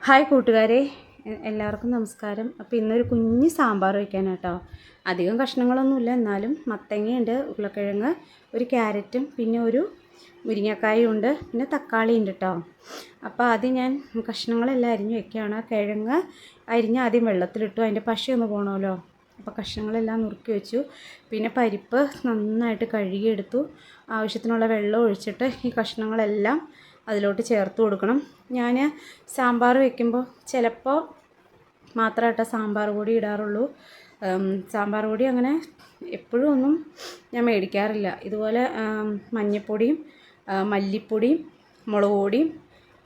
Hi കൂട്ടുകാരെ, എല്ലാവർക്കും നമസ്കാരം. അപ്പോൾ ഇന്നൊരു കുഞ്ഞ് സാമ്പാർ വയ്ക്കാനാട്ടോ. അധികം കഷ്ണങ്ങളൊന്നുമില്ല, എന്നാലും മത്തങ്ങയുണ്ട്, ഉരുളക്കിഴങ്ങ്, ഒരു ക്യാരറ്റും, പിന്നെ ഒരു മുരിങ്ങക്കായും ഉണ്ട്, പിന്നെ തക്കാളി ഉണ്ട് കേട്ടോ. അപ്പോൾ ആദ്യം ഞാൻ കഷ്ണങ്ങളെല്ലാം അരിഞ്ഞ് വെക്കുകയാണ്. കിഴങ്ങ് അരിഞ്ഞ് ആദ്യം വെള്ളത്തിലിട്ടു, അതിൻ്റെ പശയൊന്ന് പോകണമല്ലോ. അപ്പോൾ കഷ്ണങ്ങളെല്ലാം നുറുക്കി വെച്ചു. പിന്നെ പരിപ്പ് നന്നായിട്ട് കഴുകിയെടുത്തു. ആവശ്യത്തിനുള്ള വെള്ളം ഒഴിച്ചിട്ട് ഈ കഷ്ണങ്ങളെല്ലാം അതിലോട്ട് ചേർത്ത് കൊടുക്കണം. ഞാൻ സാമ്പാർ വയ്ക്കുമ്പോൾ ചിലപ്പോൾ മാത്രമായിട്ട് സാമ്പാർ പൊടി ഇടാറുള്ളൂ. സാമ്പാർ പൊടി അങ്ങനെ എപ്പോഴും ഒന്നും ഞാൻ മേടിക്കാറില്ല. ഇതുപോലെ മഞ്ഞൾപ്പൊടിയും മല്ലിപ്പൊടിയും മുളക് പൊടിയും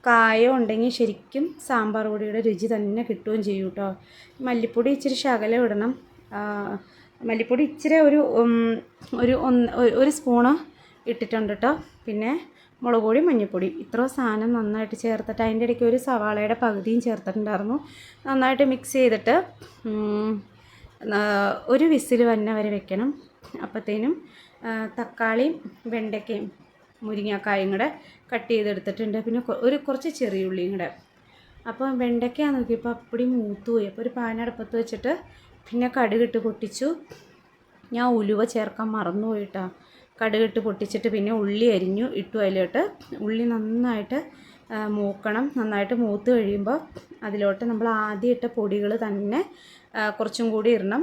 കായം ഉണ്ടെങ്കിൽ ശരിക്കും സാമ്പാർ പൊടിയുടെ രുചി തന്നെ കിട്ടുകയും ചെയ്യും കേട്ടോ. മല്ലിപ്പൊടി ഇച്ചിരി ശകലം ഇടണം. മല്ലിപ്പൊടി ഇച്ചിരി ഒരു സ്പൂണ് ഇട്ടിട്ടുണ്ട് കേട്ടോ. പിന്നെ മുളക് പൊടി മഞ്ഞൾപ്പൊടി ഇത്ര സാധനം നന്നായിട്ട് ചേർത്തിട്ട് അതിൻ്റെ ഇടയ്ക്ക് ഒരു സവാളയുടെ പകുതിയും ചേർത്തിട്ടുണ്ടായിരുന്നു. നന്നായിട്ട് മിക്സ് ചെയ്തിട്ട് ഒരു വിസിൽ വരെ വെക്കണം. അപ്പോഴത്തേനും തക്കാളിയും വെണ്ടയ്ക്കയും മുരിങ്ങക്കായും കൂടെ കട്ട് ചെയ്തെടുത്തിട്ടുണ്ട്. പിന്നെ കുറച്ച് ചെറിയ ഉള്ളിയും കൂടെ. അപ്പോൾ വെണ്ടയ്ക്ക നോക്കിയപ്പോൾ അപ്പടി മൂത്തുപോയി. അപ്പോൾ ഒരു പാനടുപ്പത്ത് വെച്ചിട്ട് പിന്നെ കടുകിട്ട് പൊട്ടിച്ചു. ഞാൻ ഉലുവ ചേർക്കാൻ മറന്നുപോയിട്ടാ. കടുകിട്ട് പൊട്ടിച്ചിട്ട് പിന്നെ ഉള്ളി അരിഞ്ഞു ഇട്ടു അതിലോട്ട്. ഉള്ളി നന്നായിട്ട് മൂക്കണം. നന്നായിട്ട് മൂത്ത് കഴിയുമ്പോൾ അതിലോട്ട് നമ്മൾ ആദ്യം ഇട്ട പൊടികൾ തന്നെ കുറച്ചും കൂടി ഇടണം.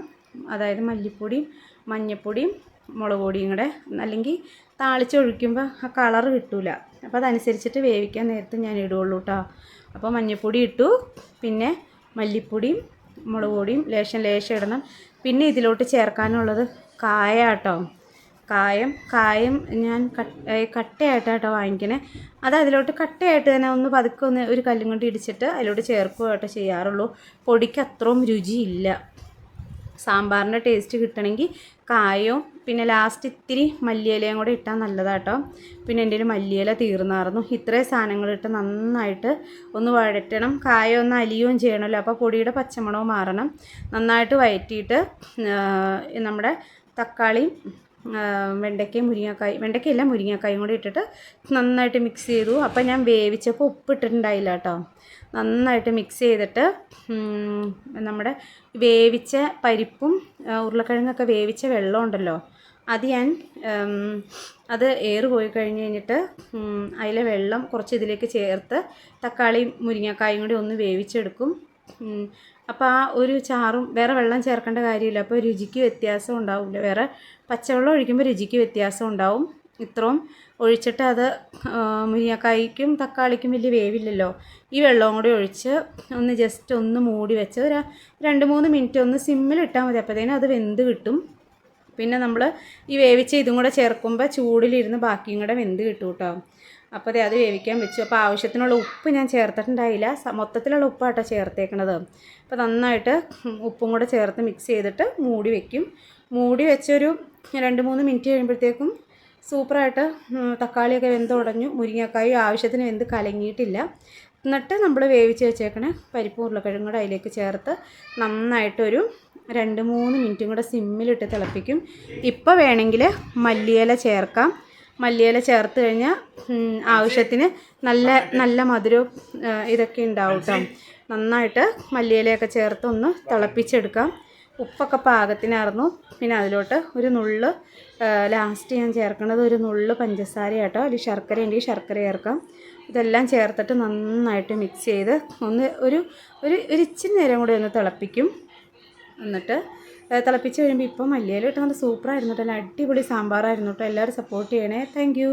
അതായത് മല്ലിപ്പൊടിയും മഞ്ഞൾപ്പൊടിയും മുളക് പൊടിയും കൂടെ. അല്ലെങ്കിൽ താളിച്ചൊഴിക്കുമ്പോൾ ആ കളറ് കിട്ടില്ല. അപ്പോൾ അതനുസരിച്ചിട്ട് വേവിക്കാൻ നേരത്തെ ഞാൻ ഇടുകയുള്ളൂ കേട്ടോ. അപ്പോൾ മഞ്ഞൾപ്പൊടി ഇട്ടു, പിന്നെ മല്ലിപ്പൊടിയും മുളക് പൊടിയും ലേശം ഇടണം. പിന്നെ ഇതിലോട്ട് ചേർക്കാനുള്ളത് കായ കേട്ടോ. കായം ഞാൻ കട്ടയായിട്ടാട്ടോ വാങ്ങിക്കണേ. അത് അതിലോട്ട് കട്ടയായിട്ട് തന്നെ ഒന്ന് പതുക്കെ ഒരു കല്ലും കൊണ്ട് ഇടിച്ചിട്ട് അതിലോട്ട് ചേർക്കുകയായിട്ട് ചെയ്യാറുള്ളൂ. പൊടിക്ക് അത്രയും രുചിയില്ല. സാമ്പാറിൻ്റെ ടേസ്റ്റ് കിട്ടണമെങ്കിൽ കായവും പിന്നെ ലാസ്റ്റ് ഇത്തിരി മല്ലിയിലയും കൂടെ ഇട്ടാൽ നല്ലതാട്ടോ. പിന്നെ എൻ്റെ ഒരു മല്ലിയില തീർന്നായിരുന്നു. ഇത്രയും സാധനങ്ങളിട്ട് നന്നായിട്ട് ഒന്ന് വഴറ്റണം. കായം ഒന്ന് അലിയുകയും ചെയ്യണമല്ലോ, അപ്പോൾ പൊടിയുടെ പച്ചമണവും മാറണം. നന്നായിട്ട് വഴറ്റിയിട്ട് നമ്മുടെ തക്കാളിയും വെണ്ടയ്ക്കയും വെണ്ടയ്ക്കയല്ല മുരിങ്ങക്കായും കൂടി ഇട്ടിട്ട് നന്നായിട്ട് മിക്സ് ചെയ്തു. അപ്പോൾ ഞാൻ വേവിച്ചപ്പോൾ ഉപ്പിട്ടിട്ടുണ്ടായില്ല കേട്ടോ. നന്നായിട്ട് മിക്സ് ചെയ്തിട്ട് നമ്മുടെ വേവിച്ച പരിപ്പും ഉരുളക്കിഴങ്ങൊക്കെ വേവിച്ച വെള്ളം ഉണ്ടല്ലോ, അത് ഞാൻ അത് പോയി കഴിഞ്ഞിട്ട് അതിലെ വെള്ളം കുറച്ച് ഇതിലേക്ക് ചേർത്ത് തക്കാളിയും മുരിങ്ങക്കായും കൂടി ഒന്ന് വേവിച്ചെടുക്കും. അപ്പോൾ ആ ഒരു ചാറും വേറെ വെള്ളം ചേർക്കേണ്ട കാര്യമില്ല. അപ്പോൾ രുചിക്ക് വ്യത്യാസം ഉണ്ടാവില്ല. വേറെ പച്ചവെള്ളം ഒഴിക്കുമ്പോൾ രുചിക്ക് വ്യത്യാസം ഉണ്ടാവും. ഇത്രയും ഒഴിച്ചിട്ട് അത് മുരിങ്ങക്കായ്ക്കും തക്കാളിക്കും വലിയ വേവില്ലല്ലോ. ഈ വെള്ളവും കൂടി ഒഴിച്ച് ഒന്ന് ജസ്റ്റ് ഒന്ന് മൂടി വെച്ച് ഒരു 2-3 മിനിറ്റ് ഒന്ന് സിമ്മിലിട്ടാൽ മതി. അപ്പോഴത്തേനും അത് വെന്ത് കിട്ടും. പിന്നെ നമ്മൾ ഈ വേവിച്ച ഇതും കൂടെ ചേർക്കുമ്പോൾ ചൂടിലിരുന്ന് ബാക്കിയും കൂടെ വെന്ത് കിട്ടും കേട്ടോ. അപ്പോൾ അത് വേവിക്കാൻ വെച്ചു. അപ്പോൾ ആവശ്യത്തിനുള്ള ഉപ്പ് ഞാൻ ചേർത്തിട്ടുണ്ടായില്ല. മൊത്തത്തിലുള്ള ഉപ്പാട്ടോ ചേർത്തേക്കണത്. അപ്പോൾ നന്നായിട്ട് ഉപ്പും കൂടെ ചേർത്ത് മിക്സ് ചെയ്തിട്ട് മൂടി വയ്ക്കും. മൂടി വെച്ചൊരു 2-3 മിനിറ്റ് കഴിയുമ്പോഴത്തേക്കും സൂപ്പറായിട്ട് തക്കാളിയൊക്കെ വെന്ത് ഉടഞ്ഞു. മുരിങ്ങക്കായും ആവശ്യത്തിന് വെന്ത് കലങ്ങിയിട്ടില്ല. എന്നിട്ട് നമ്മൾ വേവിച്ച് വെച്ചേക്കണേ പരിപ്പും ഉരുളക്കിഴങ്ങും കൂടെ അതിലേക്ക് ചേർത്ത് നന്നായിട്ടൊരു 2-3 മിനിറ്റും കൂടെ സിമ്മിലിട്ട് തിളപ്പിക്കും. ഇപ്പോൾ വേണമെങ്കിൽ മല്ലിയില ചേർക്കാം. മല്ലിയില ചേർത്ത് കഴിഞ്ഞാൽ ആവശ്യത്തിന് നല്ല മധുരവും ഇതൊക്കെ ഉണ്ടാവും കേട്ടോ. നന്നായിട്ട് മല്ലിയിലയൊക്കെ ചേർത്ത് ഒന്ന് തിളപ്പിച്ചെടുക്കാം. ഉപ്പൊക്കെ പാകത്തിനായിരുന്നു. പിന്നെ അതിലോട്ട് ഒരു നുള്ള് ലാസ്റ്റ് ഞാൻ ചേർക്കുന്നത് ഒരു നുള്ള് പഞ്ചസാര കേട്ടോ. അല്ലെങ്കിൽ ശർക്കര ഉണ്ടെങ്കിൽ ശർക്കര ചേർക്കാം. ഇതെല്ലാം ചേർത്തിട്ട് നന്നായിട്ട് മിക്സ് ചെയ്ത് ഒരു ഇച്ചിരി നേരം കൂടി ഒന്ന് തിളപ്പിക്കും. എന്നിട്ട് തിളപ്പിച്ച് കഴിയുമ്പോൾ ഇപ്പോൾ മല്ലിയില ഇട്ട് നല്ല സൂപ്പറായിരുന്നു കേട്ടോ. നല്ല അടിപൊളി സാമ്പാറായിരുന്നു കേട്ടോ. എല്ലാവരും സപ്പോർട്ട് ചെയ്യണേ. Thank you.